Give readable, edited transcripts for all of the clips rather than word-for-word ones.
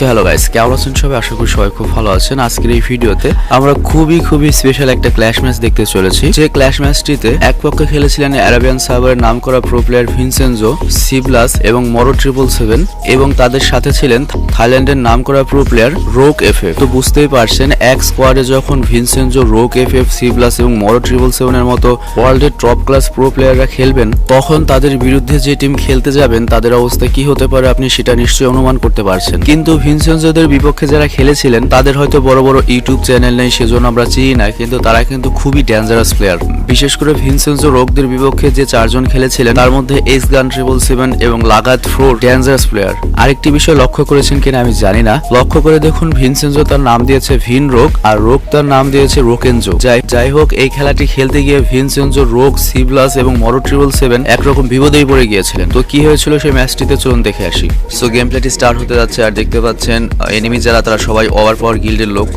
Hello guys, কেমন আছেন সবাই? আশা করি সবাই খুব ভালো আছেন। আজকের এই ভিডিওতে আমরা খুবই স্পেশাল একটা ক্ল্যাশ ম্যাচ দেখতে চলেছি। যে ক্ল্যাশ ম্যাচটিতে এক পক্ষে খেলেছিলেন আরাবিয়ান সার্ভারের নামকরা প্রো প্লেয়ার ভিনসেনজো, সিবলাস এবং মরো 777 এবং তাদের সাথে ছিলেন থাইল্যান্ডের নামকরা প্রো প্লেয়ার রোক এফএফ। তো বুঝতেই পারছেন, এক স্কোয়াডে যখন ভিনসেনজো, রোক এফএফ, সিবলাস এবং মরো 777 এর মতো ওয়ার্ল্ডের টপ ক্লাস প্রো প্লেয়াররা খেলবেন, তখন তাদের বিরুদ্ধে যে টিম খেলতে যাবেন তাদের অবস্থা কি হতে পারে আপনি সেটা নিশ্চয়ই অনুমান করতে পারছেন। কিন্তু ভিনসেনজোদের বিপক্ষে যারা খেলেছিলেন তাদের হয়তো বড় বড় ইউটিউব চ্যানেল নেই, সেজন্য আমরা চিনি না, কিন্তু তারা কিন্তু খুবই ডেঞ্জারাস প্লেয়ার। বিশেষ করে ভিনসেনজো রোকদের বিপক্ষে যে 4 জন খেলেছিলেন তার মধ্যে এস গান 777 এবং লাগাত ফ্রো ডেঞ্জারাস প্লেয়ার। আরেকটি বিষয় লক্ষ্য করেছেন কিনা আমি জানি না, লক্ষ্য করে দেখুন ভিনসেনজো তার নাম দিয়েছে ভিন রোক আর রোক তার নাম দিয়েছে রোকেনজো। যাই হোক, এই খেলাটি খেলতে গিয়ে ভিনসেনজো, রোক, সিবলাস এবং মরো 777 একরকম বিপদেই পড়ে গিয়েছিলেন। তো কি হয়েছিল সেই ম্যাচটিতে চলুন দেখে আসি। সো গেম প্লেটি স্টার্ট হতে যাচ্ছে আর দেখতে পাচ্ছেন এনিমি যারা তারা সবাই ওভার পাওয়ার গিল্ডের লোক,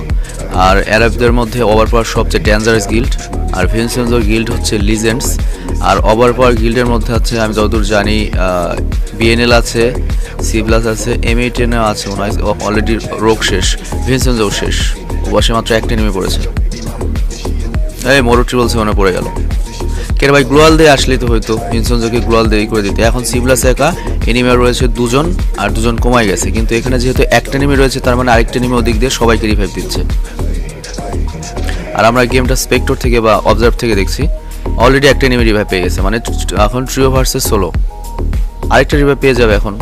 আর আরবদের মধ্যে ওভার পাওয়ার সবচেয়ে ডেঞ্জারাস গিল্ড, আর ভিনসেনজোর গিল্ড হচ্ছে লিজেন্ডস। আর ওভার পাওয়ার গিল্ডের মধ্যে আছে আমি যতদূর জানি বিএনএল আছে, সিবলাস আছে, M8 আছে মনে হয়। অলরেডি রোক শেষ, ভিনসেনজো শেষ, বসে মাত্র একটা নেমে পড়েছে। এই মরো 777 পড়ে গেল। কেন ভাই, গ্লোয়াল দিয়ে আসলেই তো হয়তো ভিনসেনজোকে গ্লোয়াল দেরি করে দিতে। এখন সিবলাস একা, এনিমি রয়েছে 2 জন আর 2 জন কমাই গেছে, কিন্তু এখানে যেহেতু একটা এনিমি রয়েছে তার মানে আরেকটা এনিমি ওদিক দিয়ে সবাইকে রিভাইভ দিচ্ছে। আর আমরা গেমটা স্পেক্টর থেকে বা অবজার্ভ থেকে দেখছি অলরেডি একটা এনিমি রিভাইভ পেয়ে গেছে, মানে এখন ট্রিও ভার্সেস সোলো। আরেকটা রিভাইভ পেয়ে যাবে এখন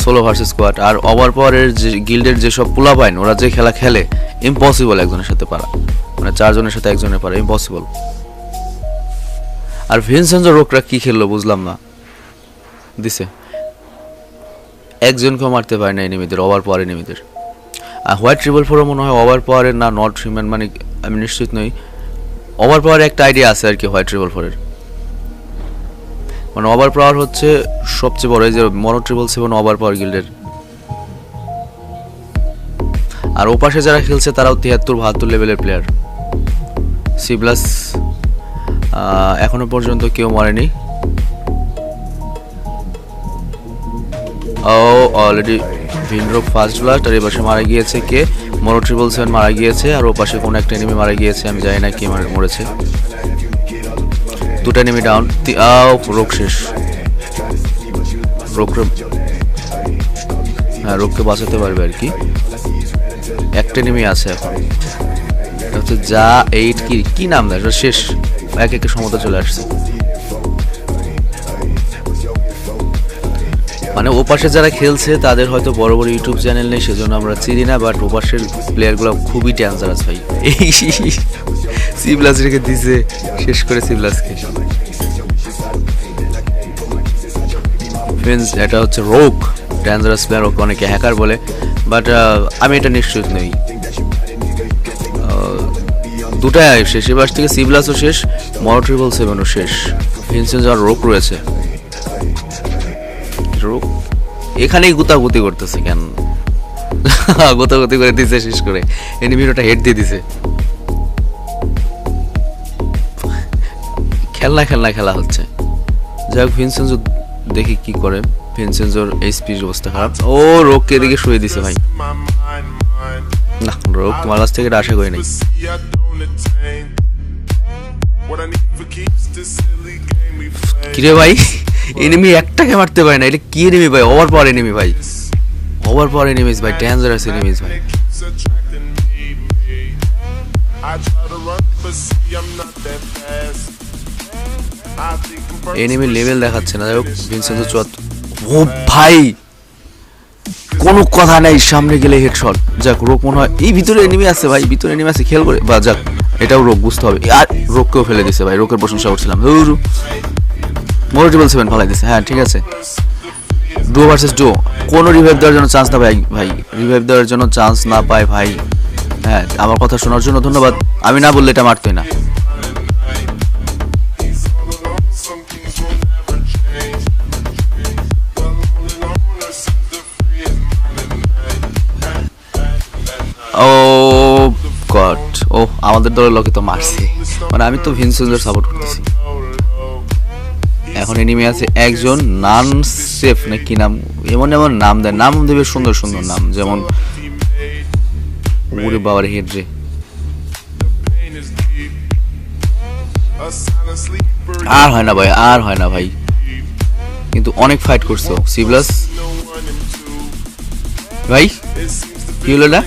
সোলো ভার্সেস স্কোয়াড। আর ওভার পাওয়ারের যে গিল্ডের যেসব পোলাপাইন ওরা যে খেলা খেলে, ইম্পসিবল একজনের সাথে পারা, মানে 4 জনের সাথে একজনের পারা ইম্পসিবল। আর ভিনসেনজো রোকরা কি খেললো বুঝলাম না, দিছে একজনকেও মারতে পারে না এনিমিদের, ওভার পাওয়ার এনিমিদের। আর হোয়াইট 444 মনে হয় ওভার পাওয়ারের না নট হিউম্যান, মানে আমি নিশ্চিত নই। ওভার পাওয়ার একটা আইডিয়া আছে আর কি হোয়াইট 444-এর, মানে ওভার পাওয়ার হচ্ছে সবচেয়ে বড়, এই যে মরো 777 ওভার পাওয়ার গিল্ডের। আর ওপাশে যারা খেলছে তারাও 73-72 লেভেলের প্লেয়ার। সিবলাস এখনো পর্যন্ত কেউ মরেনি। অলরেডি ভিনরোক ফার্স্ট ব্লাস্ট, আর এপাশে মারা গিয়েছে কে, মরো 777 মারা গিয়েছে, আর ওপাশে কোনো একটা এনিমি মারা গিয়েছে, আমি জানি না কে মরেছে। 2টা এনিমি ডাউন। রোক শেষ। রোককে বাঁচাতে পারবে আর কি। একটা এনিমি আছে এখন, হচ্ছে যা 8 কি নাম দেয় শেষ, এক একে সমতা চলে আসছে। মানে ওপাশে যারা খেলছে তাদের হয়তো বড় বড় ইউটিউব চ্যানেল নেই, সেজন্য আমরা চিনি না, বাট ওপাশের প্লেয়ারগুলো খুবই ডেঞ্জারাস ভাই। এই সিবলাস রেখে দিছে, শেষ করে সিবলাসকে। ফ্রেন্ডস, এটা হচ্ছে রোক, ডেঞ্জারাস প্লেয়ার, ওকে অনেকে হ্যাকার বলে, বাট আমি এটা নিশ্চিত নই। 2টাই শেষ, এবার থেকে সিবলাসও শেষ, মরো 777ও শেষ, ভিনসেনজো আর রোক রয়েছে। রোক এখানেই গুতাগুতি করতেছে কেন? গুতাগুতি করে দিছে শেষ করে, এনিমিটা হেড দিয়ে দিছে। খেলা হচ্ছে। যাই হোক, ভিনসেনজো দেখি কি করে। ভিনসেনজোর এইচপির অবস্থা খারাপ। ও রোককে এদিকে শুয়ে দিছে ভাই। না, রোক তোমার কাছ থেকে আশা করি নাই। কিরে ভাই, এনিমি একটাকে মারতে পারে না, এটা কি এনিমি ভাই? ওভার পাওয়ার এনিমি ভাই, ওভার পাওয়ার এনিমিস ভাই, ডেঞ্জারাস এনিমিস ভাই। এনিমি লেভেল দেখাচ্ছে না। যাই হোক, ভিনসেনজো 74। ও ভাই, কোনো কথা নাই, সামনে গেলে হেডশট। যাক, রোক মনে হয় এই ভিতরে এনিমি আছে ভাই, ভিতরে এনিমি আছে, খেয়াল করে। বা যাক, এটাও রোক, বুঝতে হবে। আর রোককেও ফেলে দিছে ভাই, রোকের প্রশংসা করছিলাম। মরো 777 ফালাই দিছে। হ্যাঁ ঠিক আছে, ডো ভার্সেস ডো, কোনো রিভাইভ দেওয়ার জন্য চান্স না পাই ভাই, রিভাইভ দেওয়ার জন্য চান্স না পায় ভাই। হ্যাঁ, আমার কথা শোনার জন্য ধন্যবাদ। আমি না বললে এটা মারতই না। ও গড, ও আমাদের দলের লোকে তো মারছে, মানে আমি তো ভিনসেনজোর সাপোর্ট করতেছি। এখন এনিমি আছে একজন নান সেফ না কি নাম, এমন এমন নাম দেয়, নাম দেবে সুন্দর সুন্দর নাম, যেমন ওরে বাবার হেড রে। আর হয় না ভাই, আর হয় না ভাই, কিন্তু অনেক ফাইট করছো সিপ্লাস ভাই। কি হলো না,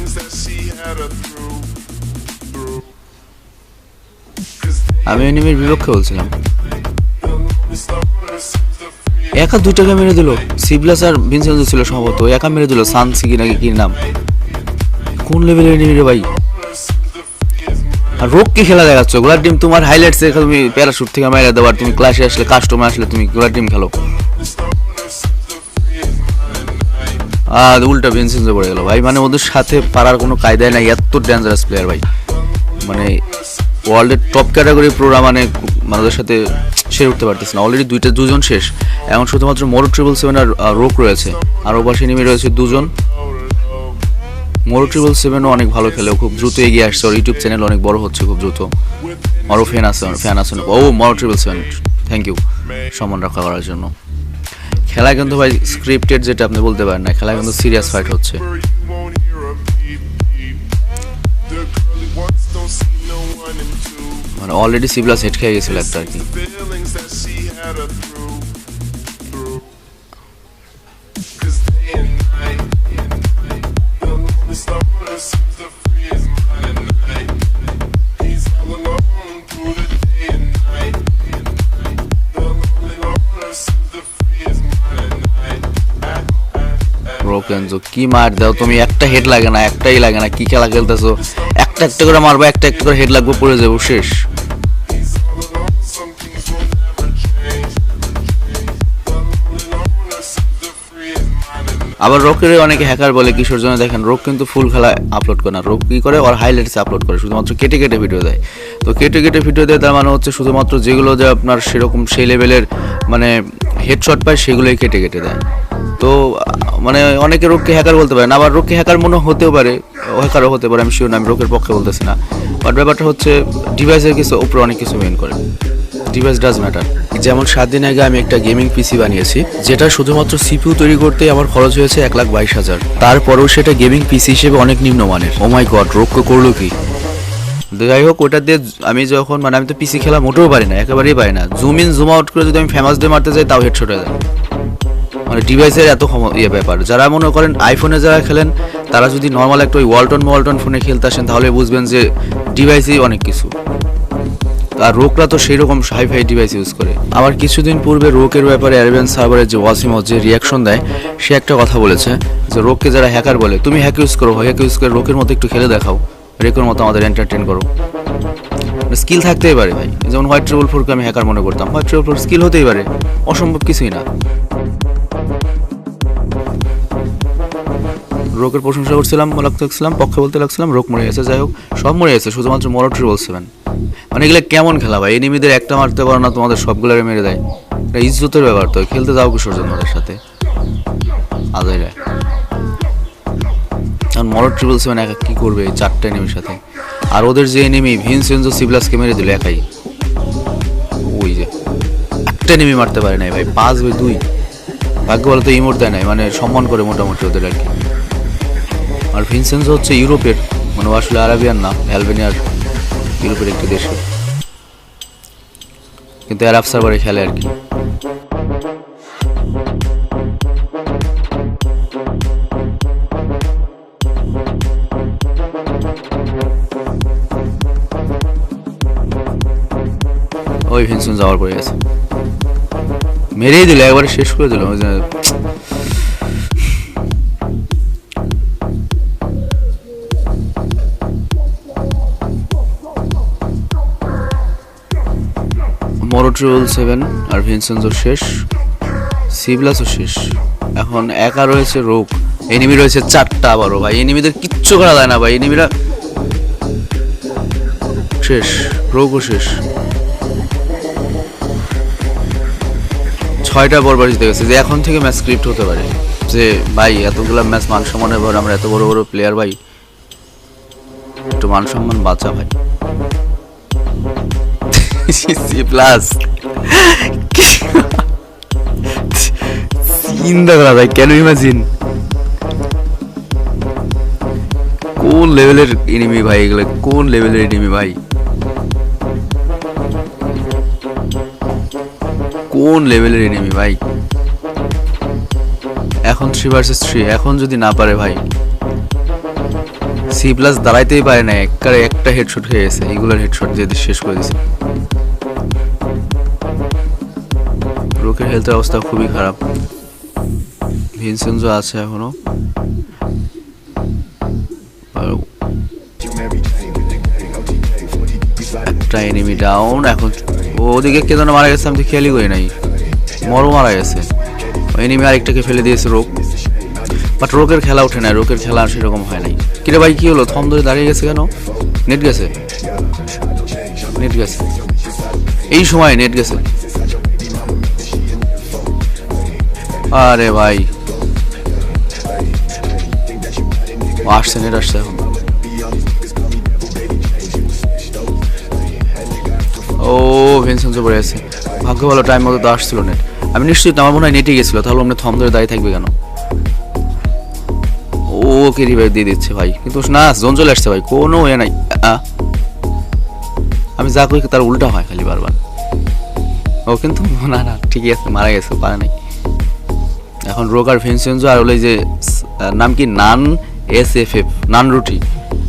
আমি এনিমির বিপক্ষে বলছিলাম। একা দুইটাকে মেরে দিল, সিপ্লাস আর ভিনসেন্জো ছিল সম্ভবত, একা মেরে দিল। সানসিকি নাকি কি নাম, কোন লেভেলের এনিমি রে ভাই। আর রোগ কি খেলা দেখাচ্ছ, গোলার টিম তোমার হাইলাইটস দেখে তুমি প্যারাশুট থেকে মাইরা দাও, আর তুমি ক্লাসে আসলে কাস্টমে আসলে তুমি গোলার টিম খেলো। উল্টা ভিনসেন্জো পড়ে গেল ভাই, মানে ওদের সাথে পারার কোনো কায়দায় নাই, এত ডেঞ্জারাস প্লেয়ার ভাই, মানে ওয়ার্ল্ডের টপ ক্যাটাগরি প্রোরা, মানে ওদের সাথে সেরে উঠতে পারতেছে না। অলরেডি দুজন শেষ, এখন শুধুমাত্র মোরো 777 আর রোক রয়েছে, আর ওপাশে এনিমি রয়েছে দুজন। মোরো 777ও অনেক ভালো খেলে, খুব দ্রুত এগিয়ে আসছে, ওর ইউটিউব চ্যানেল অনেক বড় হচ্ছে খুব দ্রুত, আরও ফ্যান আছে। ও মোরো 777, থ্যাংক ইউ সম্মান রক্ষা করার জন্য। খেলা কিন্তু ভাই স্ক্রিপ্টেড যেটা আপনি বলতে পারেন না, খেলা কিন্তু সিরিয়াস ফাইট হচ্ছে। মানে অলরেডি সিপ্লাস হেড খেয়ে গেছিল একটা আর কি। কি মার দাও তুমি, একটা হেড লাগে না, একটাই লাগে না, কি খেলা খেলতেছো, একটা একটা করে মারবো, একটা একটা করে হেড লাগবে, পড়ে যাবো, শেষ। আবার রোকের অনেকে হ্যাকার বলে, কিশোর জন্য দেখেন রোক কিন্তু ফুল খেলা আপলোড করে না, রোক কি করে ওর হাইলাইটস আপলোড করে, শুধুমাত্র কেটে কেটে ভিডিও দেয়। তো কেটে কেটে ভিডিও দেয় তার মানে হচ্ছে শুধুমাত্র যেগুলো যে আপনার সেরকম সেই লেভেলের মানে হেডশট পায় সেগুলোই কেটে কেটে দেয়। তো মানে অনেকে রোককে হ্যাকার বলতে পারে না, আবার রোককে হ্যাকার মনে হতেও পারে, হ্যাকারও হতে পারে, আমি শিওর না, আমি রোকের পক্ষে বলতেছি না। বাট ব্যাপারটা হচ্ছে ডিভাইসের কিছু উপরে অনেক কিছু মেন করে, ডিভাইস ডাজ ম্যাটার। যেমন 7 দিন আগে আমি একটা গেমিং পিসি বানিয়েছি, যেটা শুধুমাত্র সিপিইউ তৈরি করতে আমার খরচ হয়েছে 1,22,000। তারপরেও সেটা গেমিং পিসি হিসেবে অনেক নিম্নমানের। ও মাই গড, রোক করলো কি। যাই হোক, ওটা দিয়ে আমি যখন মানে আমি তো পিসি খেলা মোটেও পারি না, একেবারেই পারি না। জুম ইন জুম আউট করে যদি আমি ফেমাস ডে মারতে যাই তাও হেডশট হয়ে যায়, মানে ডিভাইসের এত ব্যাপার। যারা মনে করেন আইফোনে যারা খেলেন তারা যদি নর্মাল একটা ওই ওয়ালটন ফোনে খেলতে আসেন তাহলে বুঝবেন যে ডিভাইসেই অনেক কিছু। আর রোকরা তো সেই রকম হাইফাই ডিভাইস ইউজ করে। আবার কিছুদিন পূর্বে রোকের ব্যাপারে অ্যারাবিয়ান সার্ভারের যে ওয়াসিম যে রিয়াকশন দেয়, সে একটা কথা বলেছে যে রোককে যারা হ্যাকার বলে, তুমি হ্যাক ইউজ করো, হ্যাক ইউজ করে রোকের মতো একটু খেলে দেখাও, রেকের মতো আমাদের এন্টারটেন করো। স্কিল থাকতেই পারে ভাই, যেমন হোয়াইট 444কে আমি হ্যাকার মনে করতাম, হোয়াইট 444 স্কিল হতেই পারে, অসম্ভব কিছুই না। রোকের প্রশংসা করছিলাম, পক্ষে বলতে লাগছিলাম, রোক মরে গেছে। যাই হোক, সব মরে গেছে, শুধুমাত্র মোরো 777। মানে এগুলো কেমন খেলা ভাই, এনিমিদের একটা মারতে পারো না, তোমাদের সবগুলোরে মেরে দেয়। এটা ইজ্জতের ব্যাপার, তো খেলতে যাও কিশোর জন্য ওদের সাথে আদাইরা। কারণ মোরো 777 একা কি করবে 4টা এনিমির সাথে, আর ওদের যে এনিমি ভিনসেন্জো সিপ্লাসকে মেরে দিল একাই। ওই যে একটা এনিমি মারতে পারে নাই ভাই, 5v2। ভাগ্য বলতে ইমোট দেয় নাই, মানে সম্মান করে মোটামুটি ওদের আর কি। আর ভিনসেন্জো হচ্ছে ইউরোপের, মানে আসলে আরাবিয়ান না, অ্যালবেনিয়ার ইউরোপের একটি দেশে, কিন্তু অ্যারাব সার্ভারে খেলে আর কি। ওই ভিনসেন্ট যাওয়ার পরে গেছে, মেরেই দিল, একবারে শেষ করে দিল। মোরো 777 আর ভিনসেন্জো শেষ, সিপ্লাসও শেষ, এখন একা রয়েছে রোক। এনিমি রয়েছে 4টা আবারও ভাই, এনিমিদের কিচ্ছু করা যায় না ভাই, এনিমিরা শেষ, রোকও শেষ। 6টা বরবার জিতে গেছে, যে এখন থেকে ম্যাচ স্ক্রিপ্ট হতে পারে যে ভাই এতগুলো ম্যাচ মান সম্মানের পর আমরা এত বড় বড় প্লেয়ার ভাই, একটু মান সম্মান বাঁচা ভাই। সি প্লাস চিন্তা করা যায়, কেন ইমাজিন কোন লেভেলের এনিমি ভাই এগুলো, কোন লেভেলের এনিমি ভাই, কোন লেভেলের এনিমি ভাই। এখন 3 ভার্সেস 3, এখন যদি না পারে ভাই, সি প্লাস দাঁড়াইতেই পারে না, একটা হেডশট খেয়ে গেছে, এগুলোর হেডশট দিয়ে শেষ করে দিছে। রোকের হেলথের অবস্থা খুবই খারাপ। ভিনসেনজো আছে এখনো, একটা এনিমি ডাউন। এখন ওদিকে কে যেন মারা গেছে, আমি তো খেয়ালই করি নাই, মরও মারা গেছে। এনিমি আরেকটাকে ফেলে দিয়েছে রোক, বাট রোকের খেলা ওঠে না, রোকের খেলা সেরকম হয় নাই। কিরে ভাই কি হলো, থম ধরে দাঁড়িয়ে গেছে কেন? নেট গেছে, নেট গেছে, এই সময় নেট গেছে। আরে ভাই আসছে, নেট আসছে এখন। ও ভিনসেনজো পড়ে আছে, ভাগ্য ভালো টাইম মতো তো আসছিল নেট। আমি নিশ্চিত আমার মনে হয় নেটে গেছিল, তাহলে আমরা থম ধরে দাঁড়িয়ে থাকবে কেন? ওকে রিভাইভ দিয়ে দিচ্ছে ভাই, কিন্তু না জোন চলে আসছে ভাই, কোনো এ নাই। আমি যা করি তার উল্টা হয় খালি বারবার। ও কিন্তু না না ঠিকই আছে, মারা গেছে, পারে নাই। এখন রোক আর ভিনসেনজো আর ওই যে নাম কি নান SFF নান রুটি,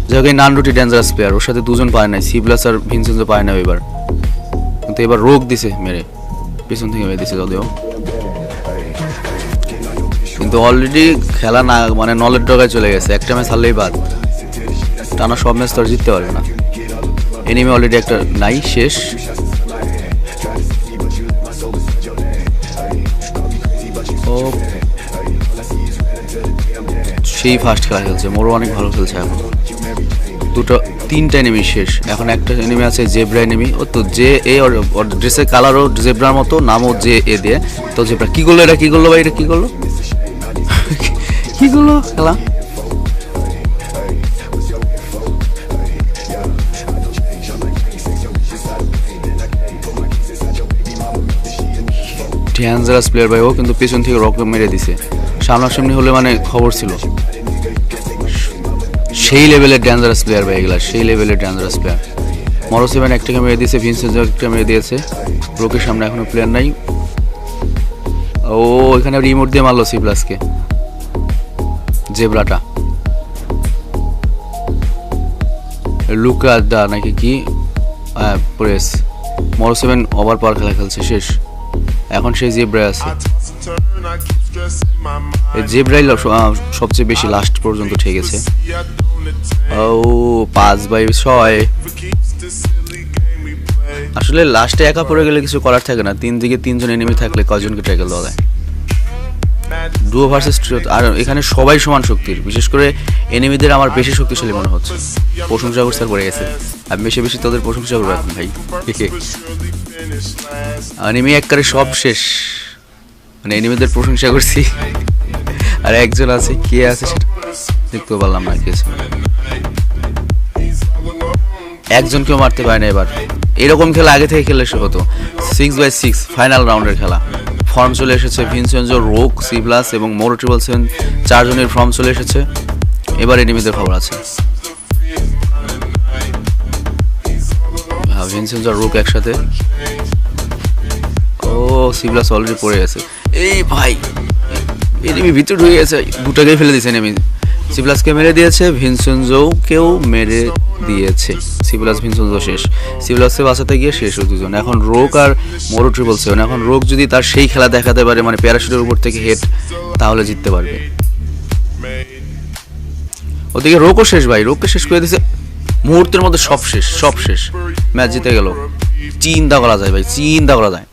যাই হোক এই নান রুটি ডেঞ্জারাস প্লেয়ার, ওর সাথে দুজন পায় নাই, সি প্লাস আর ভিনসেনজো পায় না এবার। কিন্তু এবার রোক দিছে মেরে, পিছন থেকে মেরে দিছে যদিও, কিন্তু অলরেডি খেলা না মানে নলের ডগায় চলে গেছে। একটা ম্যাচ হারলেই বাদ, টানা সব ম্যাচ তো আর জিততে পারবে না। এনিমি অলরেডি একটা নাই, শেষ। ও সেই ফার্স্ট খেলা খেলছে, মোরও অনেক ভালো খেলছে এখন। তিনটা এনিমি শেষ, এখন একটা এনিমি আছে জেব্রা এনিমি। ও তো যে এ ওর ড্রেসের কালারও জেব্রার মতো, নামও যে এ দিয়ে, তো জেব্রা কি করলো, এটা কি করলো ভাই, এটা কি করলো কি করলো খেলা। ডেঞ্জারাস প্লেয়ার ভাই ও, কিন্তু পেছন থেকে রক মেরে দিছে, সামনাসামনি হলে মানে খবর ছিল। সেই লেভেলের ডেঞ্জারাস প্লেয়ার ভাই এগুলা, সেই লেভেলের ডেঞ্জারাস প্লেয়ার। মরো 7 একটাকে মেরে দিয়েছে, ভিনসেনজো একটা মেরে দিয়েছে, রোকের সামনে এখনো প্লেয়ার নাই। ও এখানে রিমোট দিয়ে মারলো সি প্লাসকে, জেব্রাটা লুকা দা নাকি কি প্রেস। মরো 7 ওভার পাওয়ার খেলা খেলছে, শেষ। এখন সেই জেব্রা আছে, জেব্রাই সবচেয়ে বেশি লাস্ট পর্যন্ত ঠেকেছে। ও 5/6। আসলে লাস্টে একা পড়ে গেলে কিছু করার থাকে না, দিকে 3 জন এনিমি থাকলে কয়জনকে ট্যাকেল দেওয়া যায়। ডুও ভার্সেস ট্রিও, আর এখানে সবাই সমান শক্তির, বিশেষ করে এনিমিদের আমার বেশি শক্তিশালী মনে হচ্ছে। প্রশংসা করতে পড়ে গেছে, আমি বেশি বেশি তোদের প্রশংসা করবো এখন ভাই। এনিমি একবারে সব শেষ, মানে এনিমিদের প্রশংসা করছি, আর একজন আছে, কে আছে সেটা দেখতে পারলাম না, কি আছে, একজনকেও মারতে পারে না এবার। এরকম খেলা আগে থেকে খেলে হতো, 6/6 ফাইনাল রাউন্ডের খেলা। ফর্ম চলে এসেছে ভিনসেনজো, রোক, সি প্লাস এবং মোরো 777, 4 জনের ফর্ম চলে এসেছে। এবার এনিমিদের খবর আছে, ভিনসেনজো আর রোক একসাথে। ও সি প্লাস অলরেডি পড়ে গেছে, এই ভাই এনিমি ভিতরে ঢুকে গেছে, দুটাকেই ফেলে দিয়েছে এনিমি। সি প্লাসকে মেরে দিয়েছে, ভিনসেনজোকেও মেরে দিয়েছে। সি প্লাস ভিনসেনজো শেষ, সি প্লাসকে বাঁচাতে গিয়ে শেষ দুজন। এখন রোক আর মোরো 777, এখন রোক যদি তার সেই খেলা দেখাতে পারে, মানে প্যারাশুটের উপর থেকে হেড, তাহলে জিততে পারবে। ওদিকে রোকও শেষ ভাই, রোককে শেষ করে দিয়েছে মুহূর্তের মধ্যে, সব শেষ, সব শেষ, ম্যাচ জিতে গেল। চিন্তা করা যায় ভাই, চিন্তা করা যায়।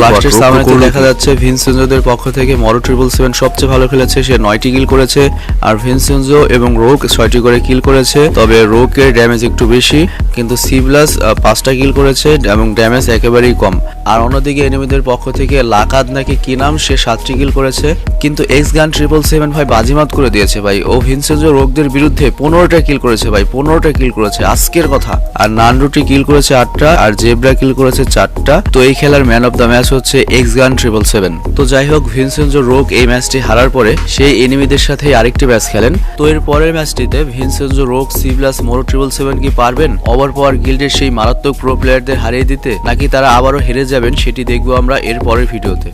লাস্টের সামনেতে দেখা যাচ্ছে ভিনসেনজোদের পক্ষ থেকে মরো 777 সবচেয়ে ভালো খেলেছে, সে 9টি কিল করেছে আর ভিনসেনজো এবং রোক 6টি করে কিল করেছে। তবে রোকের ড্যামেজ একটু বেশি, কিন্তু সিবলাস 5টা কিল করেছে এবং ড্যামেজ একেবারেই কম। আর অন্যদিকে এনিমিদের পক্ষ থেকে লাকাদ নাকি কি নাম, সে 7টি কিল করেছে। কিন্তু এক্স গান 777 ভাই বাজিমাত করে দিয়েছে ভাই, ও ভিনসেনজো রোকদের বিরুদ্ধে 15টা কিল করেছে ভাই, 15টা কিল করেছে আজকের কথা। আর নানরুটি কিল করেছে 8টা আর জেব্রা কিল করেছে 4টা। তো এই খেলার ম্যান অফ দ্য ম্যাচ হচ্ছে এক্স গান 777। তো যাই হোক, ভিনসেনজো রোক এই ম্যাচটি হারার পরে সেই এনিমিদের সাথে আরেকটি ম্যাচ খেলেন। তো এর পরের ম্যাচটিতে ভিনসেনজো রোক সিবলাস মরো 777 কি পারবেন ওভার পাওয়ার গিল্ডের সেই মারাত্মক প্রো প্লেয়ারদের হারিয়ে দিতে, নাকি তারা আবারও হেরে যাবেন, সেটি দেখবো আমরা এর পরের ভিডিওতে।